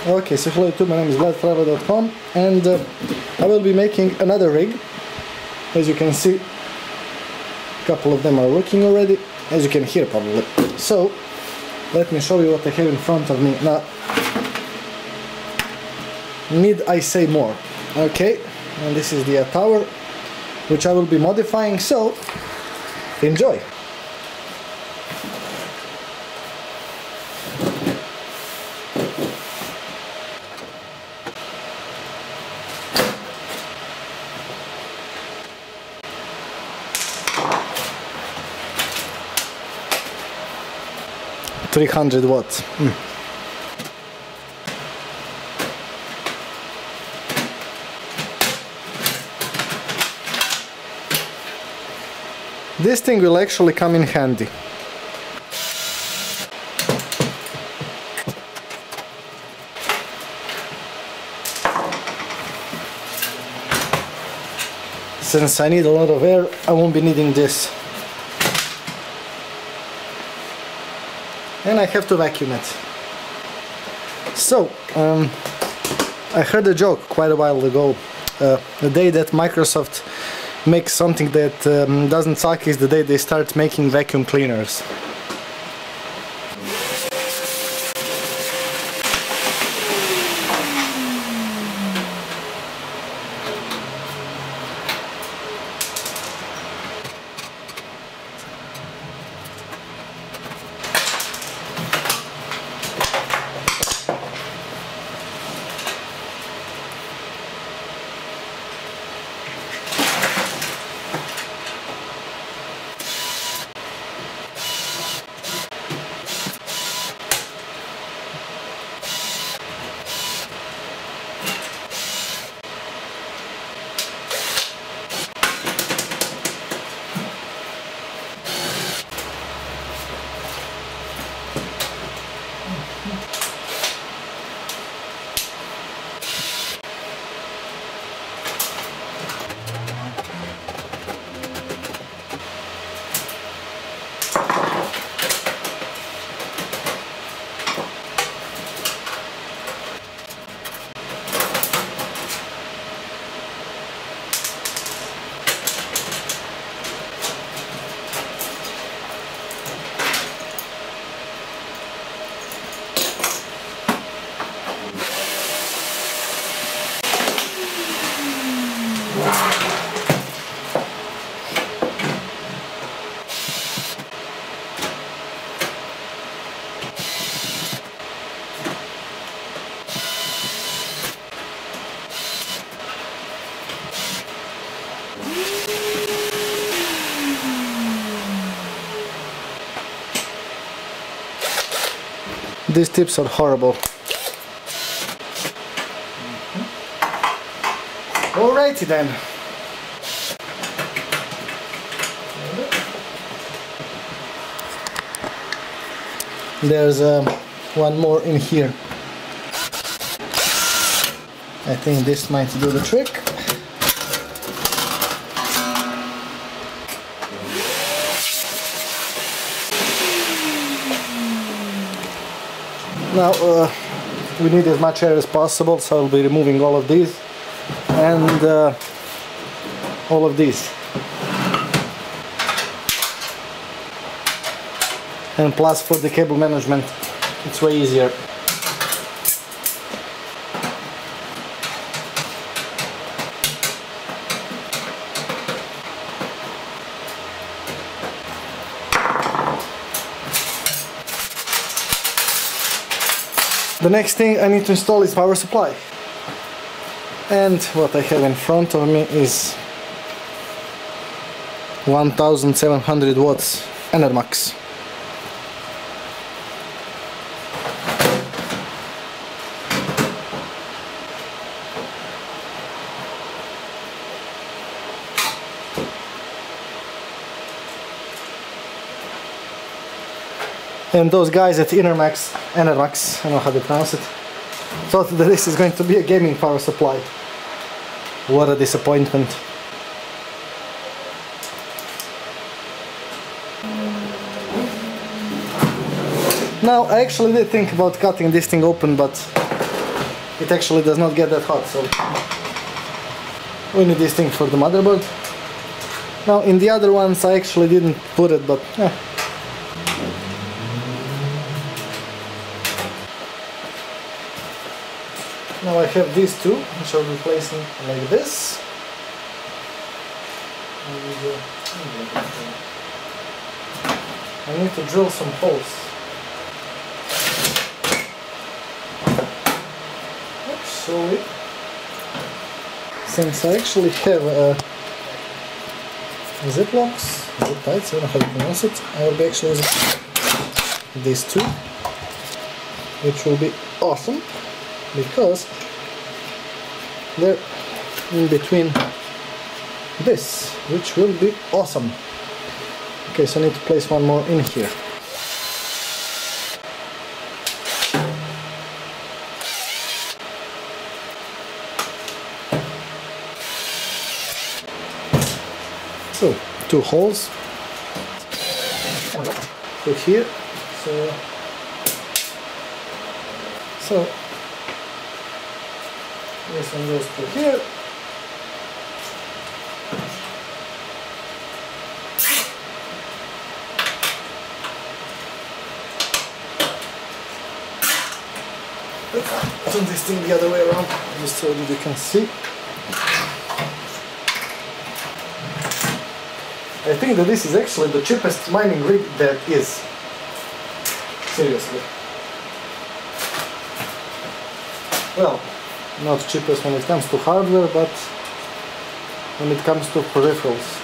Okay, so hello YouTube, my name is VladForever.com, and I will be making another rig. As you can see, a couple of them are working already, as you can hear probably. So, let me show you what I have in front of me. Now, need I say more? Okay, and this is the tower, which I will be modifying, so enjoy! $300 watts. This thing will actually come in handy. Since I need a lot of air, I won't be needing this. And I have to vacuum it. So, I heard a joke quite a while ago. The day that Microsoft makes something that doesn't suck is the day they start making vacuum cleaners. These tips are horrible. Alrighty then. There's one more in here. I think this might do the trick. Now we need as much air as possible, so I'll be removing all of these and all of these. And plus, for the cable management, it's way easier. The next thing I need to install is power supply. And what I have in front of me is 1700 watts Enermax. And those guys at Enermax, I don't know how to pronounce it, thought that this is going to be a gaming power supply. What a disappointment. Now, I actually did think about cutting this thing open, but it actually does not get that hot. So we need this thing for the motherboard. Now in the other ones I actually didn't put it, but Now I have these two, which I'll be placing like this. And, I need to drill some holes. Actually, since I actually have Ziplocs, zip ties, I don't know how to pronounce it, I will be actually using these two, which will be awesome because they're in between this, which will be awesome. Okay, so I need to place one more in here. So, two holes. Put here. So this one goes to here. Turn this thing the other way around, just so that you can see. I think that this is actually the cheapest mining rig that is. Seriously. Well, not cheapest when it comes to hardware, but when it comes to peripherals.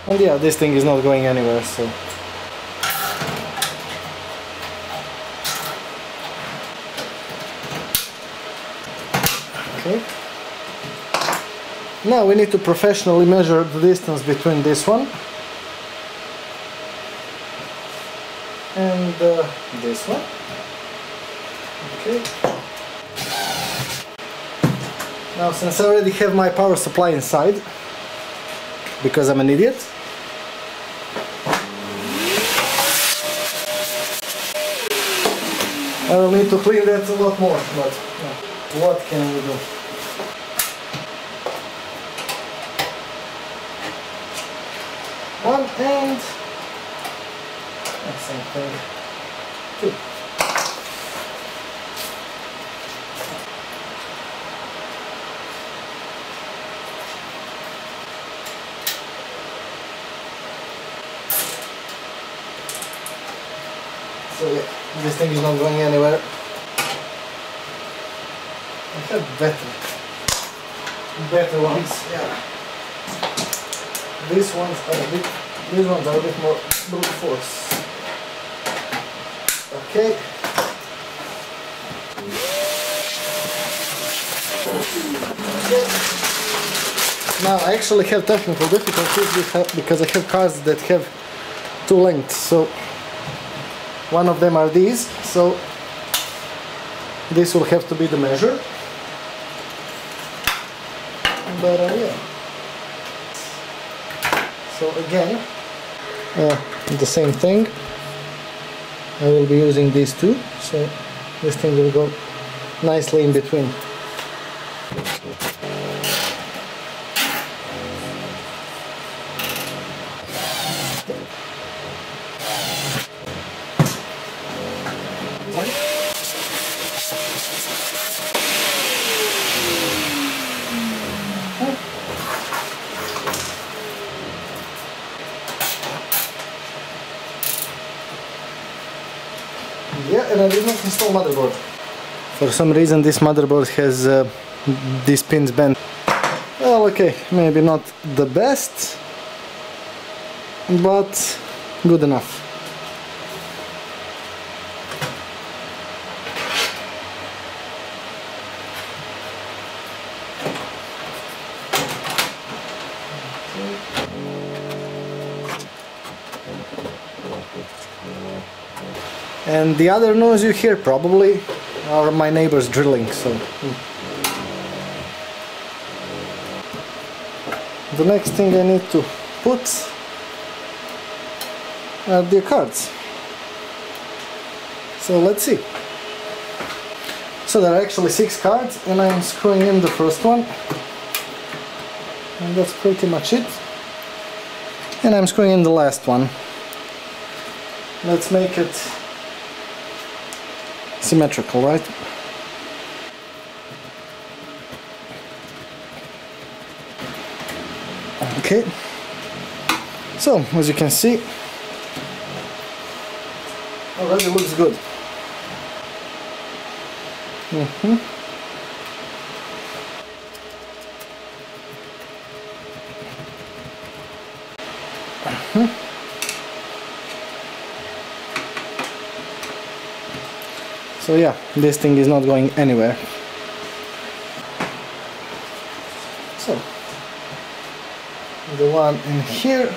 And yeah, this thing is not going anywhere, so. Okay. Now we need to professionally measure the distance between this one and this one. Okay. Now, since I already have my power supply inside, because I'm an idiot, I will need to clean that a lot more, but what can we do? One and same thing. Two. So yeah, this thing is not going anywhere. I have better ones. Yeah. These ones are a bit more brute force. Okay. Now I actually have technical difficulties because I have cards that have two lengths. So one of them are these. So this will have to be the measure. But yeah. So again, the same thing. I will be using these two, so this thing will go nicely in between. Yeah, and I did not install motherboard. For some reason this motherboard has these pins bent. Well, okay, maybe not the best, but good enough. And the other noise you hear probably are my neighbors drilling, so the next thing I need to put are the cards. So let's see. So there are actually 6 cards, and I'm screwing in the first one, and that's pretty much it. And I'm screwing in the last one. Let's make it symmetrical, right? Okay, so as you can see, already looks good. So yeah, this thing is not going anywhere. So the one in here.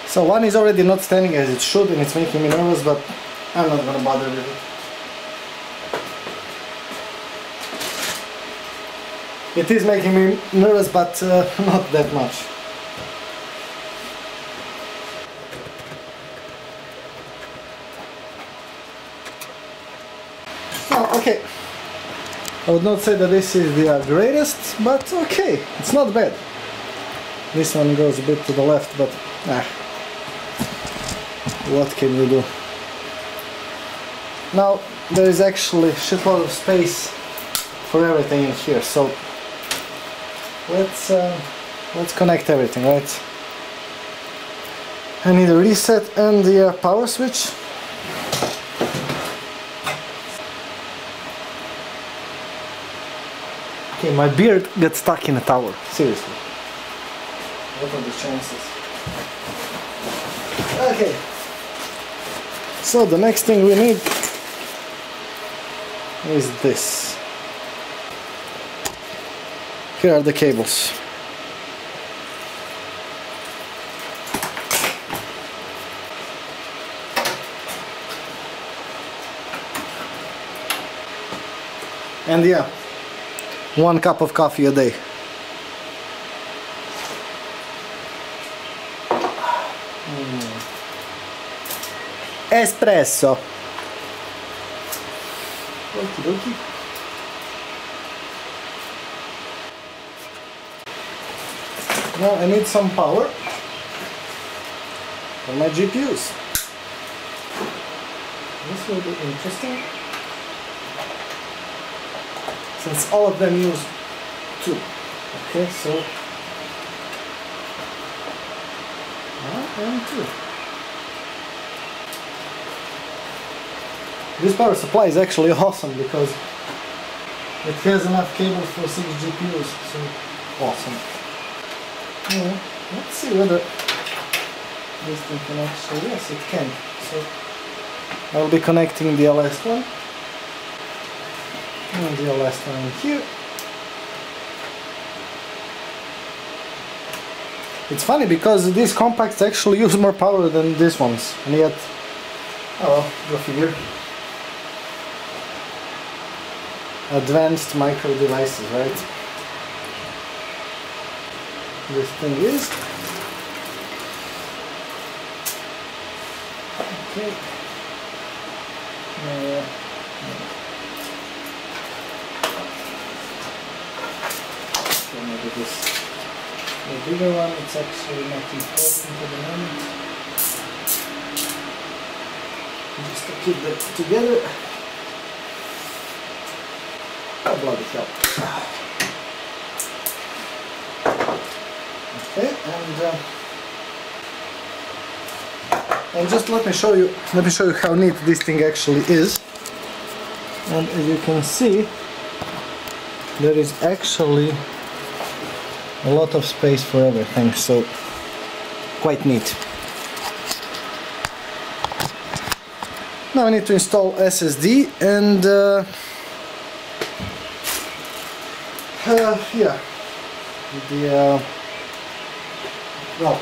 So one is already not standing as it should, and it's making me nervous, but I'm not gonna bother with it. It is making me nervous, but not that much. Oh, okay. I would not say that this is the greatest, but okay, it's not bad. This one goes a bit to the left, but what can you do? Now there is actually a shitload of space for everything in here, so let's connect everything, right? I need a reset and the power switch. Okay, my beard got stuck in a tower, seriously. What are the chances? Okay. So the next thing we need is this. Here are the cables. And yeah, 1 cup of coffee a day. Espresso. Okie dokie. Now I need some power for my GPUs. This will be interesting, since all of them use 2. Okay, so 1 and 2. This power supply is actually awesome because it has enough cable for 6 GPUs, so awesome. Yeah, let's see whether this thing can actually, yes it can. So I'll be connecting the last one and the last one in here. It's funny because these compacts actually use more power than these ones, and yet, oh well, go figure. Advanced micro devices, right? This thing is okay. Okay, maybe this the bigger one. It's actually not important at the moment. Just to keep that together. Oh, bloody hell. Okay, and just let me show you how neat this thing actually is. And as you can see, there is actually a lot of space for everything, so quite neat. Now I need to install SSD and yeah, well,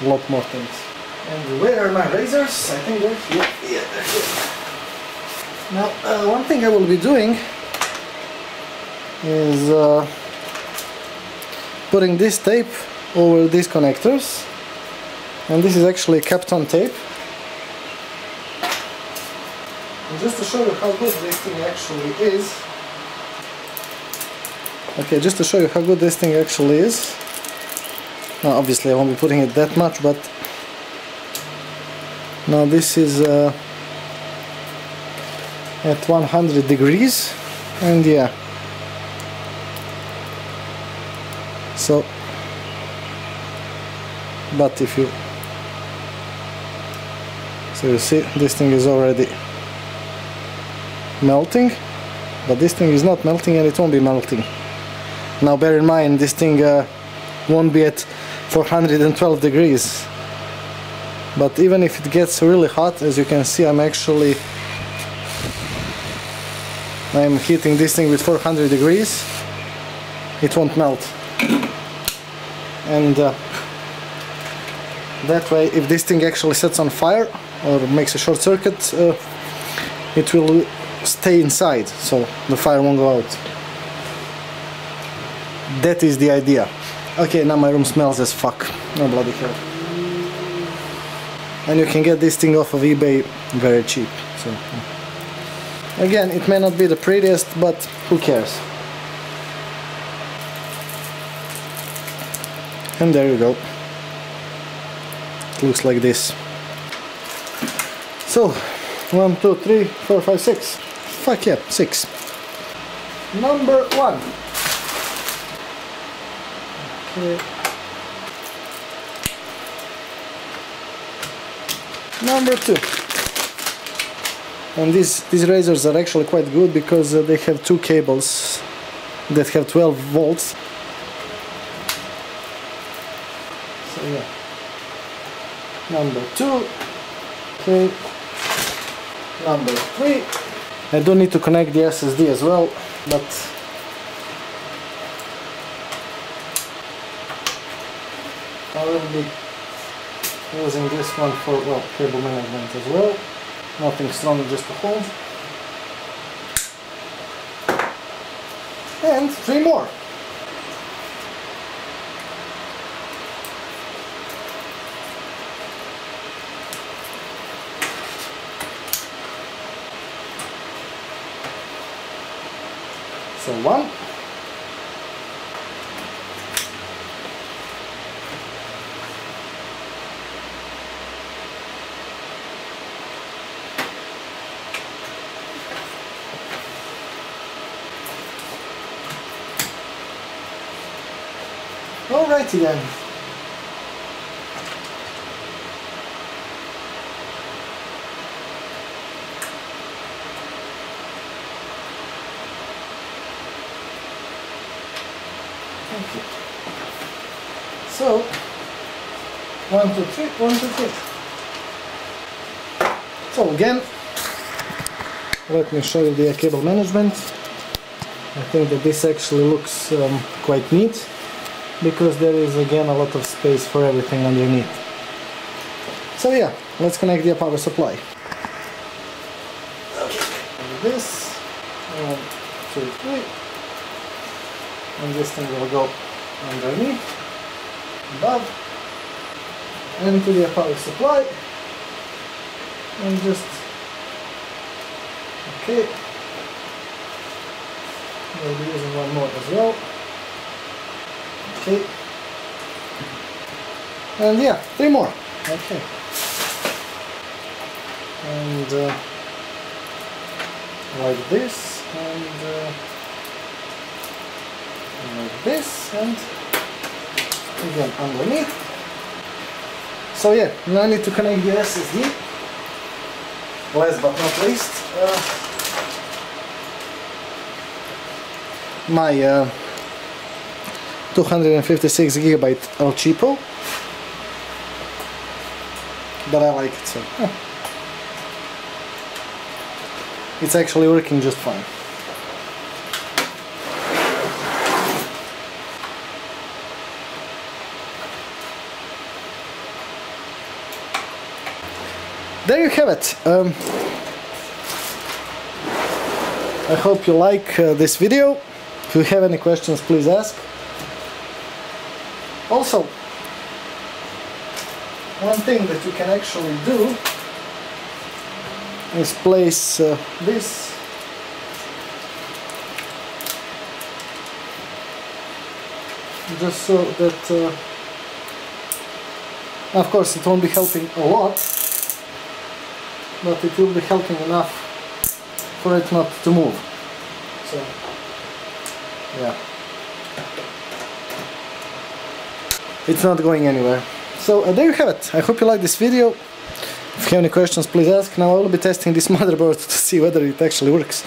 a lot more things. And where are my razors? I think they're here. Yeah, they're here. Now, one thing I will be doing is putting this tape over these connectors, and this is actually Kapton tape. And just to show you how good this thing actually is. Okay, just to show you how good this thing actually is. Now, obviously, I won't be putting it that much, but now this is at 100 degrees, and yeah. So, but if you, so you see, this thing is already melting, but this thing is not melting, and it won't be melting. Now bear in mind, this thing won't be at 412 degrees, but even if it gets really hot, as you can see, I'm heating this thing with 400 degrees, it won't melt. And that way, if this thing actually sets on fire or makes a short circuit, it will stay inside, so the fire won't go out. That is the idea. Okay, now my room smells as fuck. Oh bloody hell. And you can get this thing off of eBay very cheap. So again, it may not be the prettiest, but who cares? And there you go. It looks like this. So 1, 2, 3, 4, 5, 6. Fuck yeah, 6. Number 1. Okay. Number 2. And these razors are actually quite good because they have 2 cables that have 12 volts. So yeah. Number 2. Okay. Number 3. I do need to connect the SSD as well, but I will be using this one for, well, cable management as well. Nothing strong, just to hold. And 3 more. So 1. Alrighty then. Thank you. So 1, 2, 3, 1, 2, 3. So again, let me show you the cable management. I think that this actually looks quite neat, because there is again a lot of space for everything underneath. So yeah, let's connect the power supply. Okay, this, 1, 2, 3, and this thing will go underneath, above, and to the power supply, and just, okay, we'll be using one more as well. Okay, and yeah, 3 more. Okay, and like this, and like this, and again underneath. So yeah, now I need to connect the SSD. Last but not least, my 256 gigabyte Cheapo, but I like it, so it's actually working just fine. There you have it. I hope you like this video. If you have any questions, please ask. Also, one thing that you can actually do is place this just so that of course it won't be helping a lot, but it will be helping enough for it not to move. So yeah, it's not going anywhere. So there you have it. I hope you like this video. If you have any questions, please ask. Now I will be testing this motherboard to see whether it actually works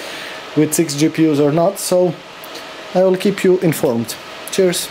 with 6 GPUs or not, so I will keep you informed. Cheers!